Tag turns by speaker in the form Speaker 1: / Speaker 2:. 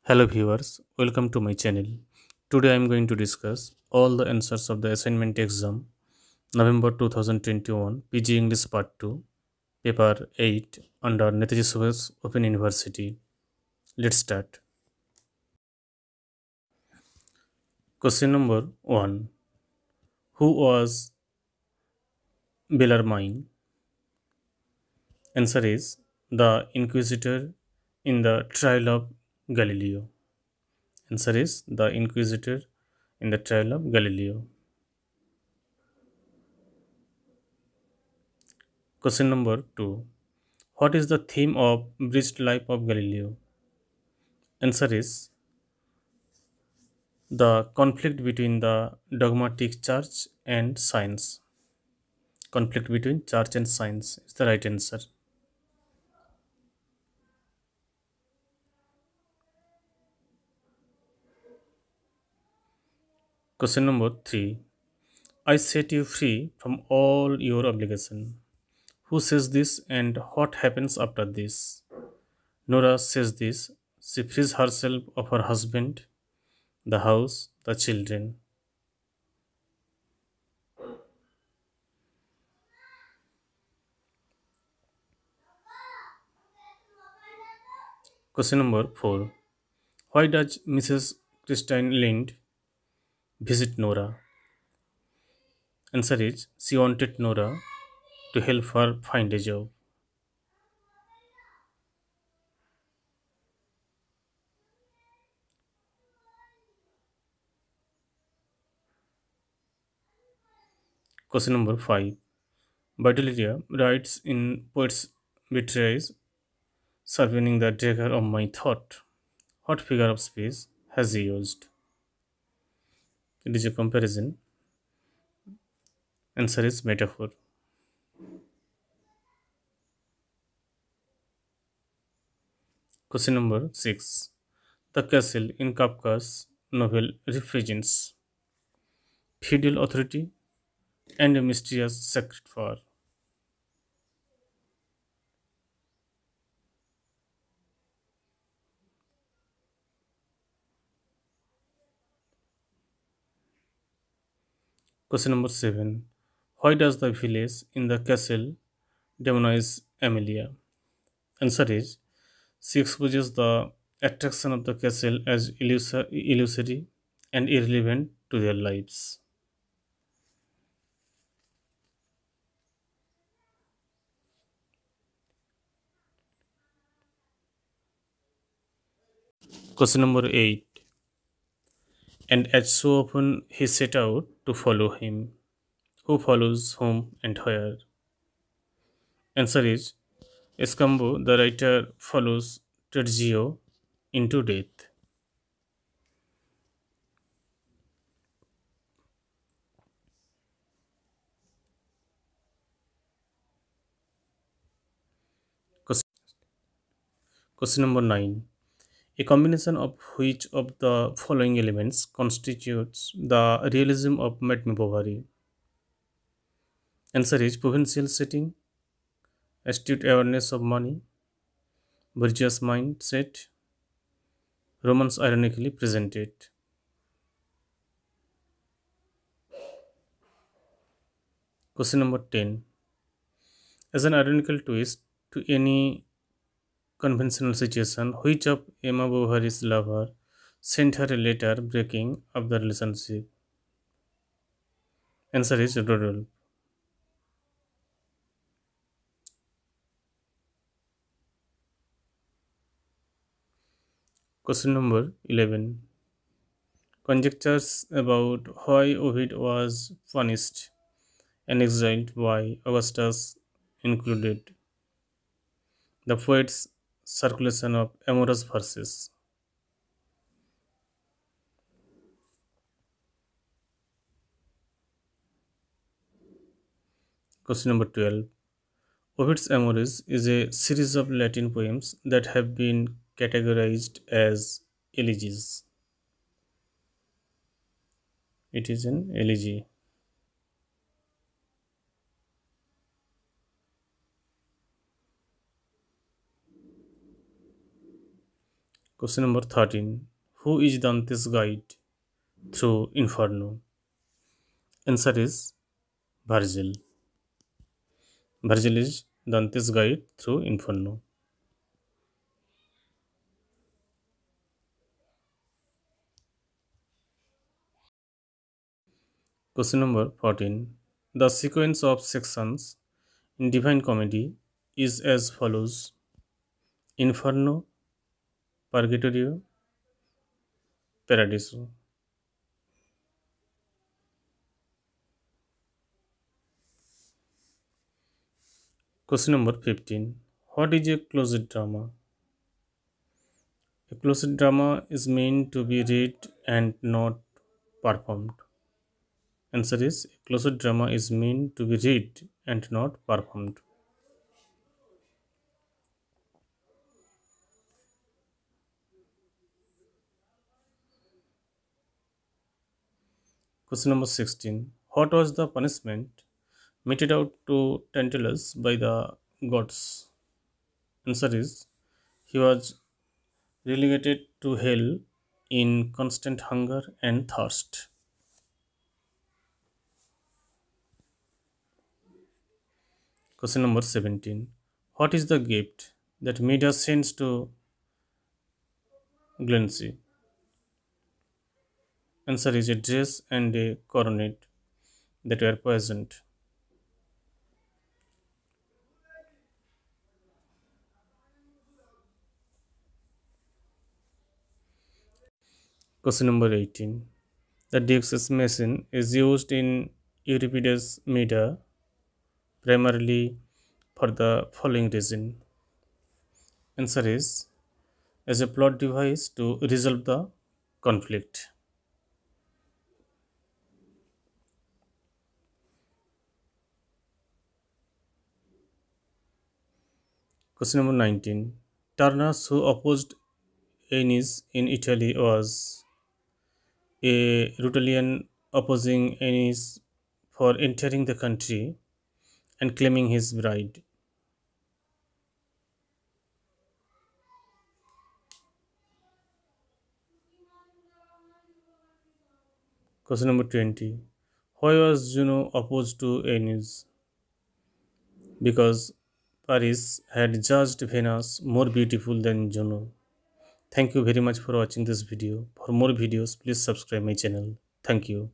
Speaker 1: Hello viewers, welcome to my channel. Today I am going to discuss all the answers of the assignment exam November 2021 PG English Part 2 Paper 8 under Netaji Subhas Open University. Let's start. Question number 1. Who was Bellarmine? Answer is the Inquisitor in the trial of Galileo. Answer is the Inquisitor in the trial of Galileo. Question number 2. What is the theme of Bridged Life of Galileo? Answer is the conflict between the dogmatic church and science. Conflict between church and science is the right answer. Question number 3. I set you free from all your obligation. Who says this and what happens after this? Nora says this. She frees herself of her husband, the house, the children. Question number 4. Why does Mrs. Christine Lind visit Nora? Answer is she wanted Nora to help her find a job. Question number 5. Baudelaire writes in Poet's Beatrice, surveying the dagger of my thought. What figure of speech has he used? It is a comparison. Answer is metaphor. Question number 6. The castle in Kafka's novel represents feudal authority and a mysterious sacred power. Question number 7. Why does the village in the castle demonize Amelia? Answer is she exposes the attraction of the castle as illusory and irrelevant to their lives. Question number 8. And as so often he set out to follow him. Who follows whom and where? Answer is Escambo, the writer, follows Tergio into death. Question number 9. A combination of which of the following elements constitutes the realism of Madame Bovary? Answer is provincial setting, astute awareness of money, bourgeois mindset, romance ironically presented. Question number 10. As an ironical twist to any conventional situation, which of Emma Bovary's lover sent her a letter breaking up the relationship? Answer is Rodolphe. Question number 11. Conjectures about why Ovid was punished and exiled by Augustus included the poet's circulation of amorous verses. Question number 12. Ovid's Amoris is a series of Latin poems that have been categorized as elegies. It is an elegy. Question number 13. Who is Dante's guide through Inferno? Answer is Virgil. Virgil is Dante's guide through Inferno. Question number 14. The sequence of sections in Divine Comedy is as follows: Inferno, Purgatorio, Paradiso. Question number 15. What is a closet drama? A closet drama is meant to be read and not performed. Answer is a closet drama is meant to be read and not performed. Question number 16. What was the punishment meted out to Tantalus by the gods? Answer is he was relegated to hell in constant hunger and thirst. Question number 17. What is the gift that Midas sends to Glency? Answer is a dress and a coronet that were poisoned. Question number 18. The Deux's machine is used in Euripides' Medea primarily for the following reason. Answer is as a plot device to resolve the conflict. Question number 19. Turnus, who opposed Aeneas in Italy, was a Rutulian opposing Aeneas for entering the country and claiming his bride. Question number 20. Why was Juno opposed to Aeneas? Because Paris had judged Venus more beautiful than Juno. Thank you very much for watching this video. For more videos, please subscribe my channel. Thank you.